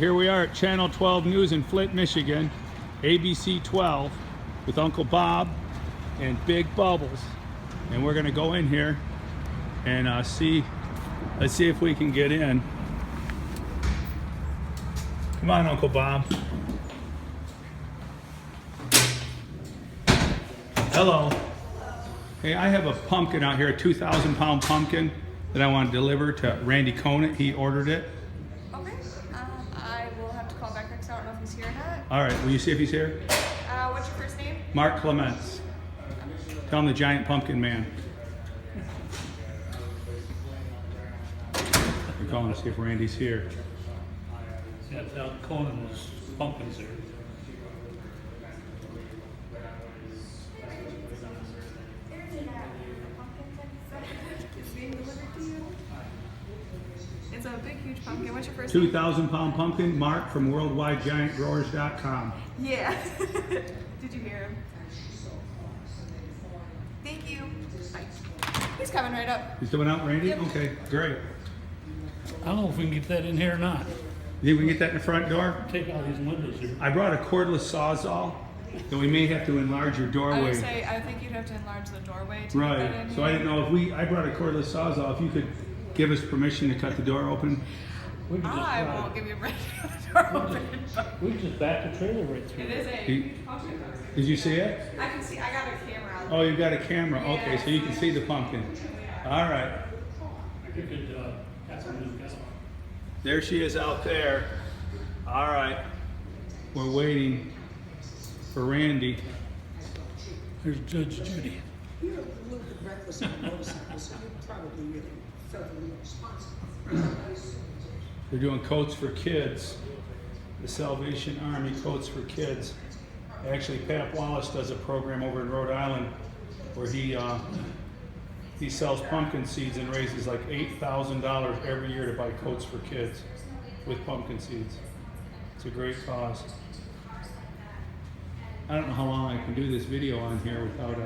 Here we are at Channel 12 News in Flint, Michigan, ABC 12, with Uncle Bob and Big Bubbles. And we're gonna go in here and let's see if we can get in. Come on, Uncle Bob. Hello. Hey, I have a pumpkin out here, a 2,000-pound pumpkin that I want to deliver to Randy Conant. He ordered it. Okay. I will have to call back next. I don't know if he's here or not. All right, will you see if he's here? What's your first name? Mark Clements. Tell him the giant pumpkin man. We're calling to see if Randy's here. Yeah, tell Conan was pumpkins there. It's a big, huge pumpkin. What's your first name? 2,000-pound pumpkin, Mark from worldwidegiantgrowers.com. Yeah. Did you hear him? Thank you. Bye. He's coming right up. He's coming out, Randy? Yep. Okay, great. I don't know if we can get that in here or not. You think we can get that in the front door? Take all these windows here. I brought a cordless sawzall, so we may have to enlarge your I doorway. would say, I think you'd have to enlarge the doorway to get that Right, in so I here. didn't know if I brought a cordless sawzall, if you could give us permission to cut the door open. We can just I drive. won't give you a break to the door open. but We can just back the trailer right through. It is a He- huge pumpkin. Did you see it? I can see, I got a camera on. Oh, you've got a camera, okay, so you can see the pumpkin. All right, You could, have some new guests. there she is out there. All right, we're waiting for Randy. Here's Judge Judy. You're a little bit reckless on the motorcycle, so you're probably really federally responsible. They're doing coats for kids, the Salvation Army coats for kids. Actually, Pat Wallace does a program over in Rhode Island where he sells pumpkin seeds and raises like $8,000 every year to buy coats for kids with pumpkin seeds. It's a great cause. I don't know how long I can do this video on here without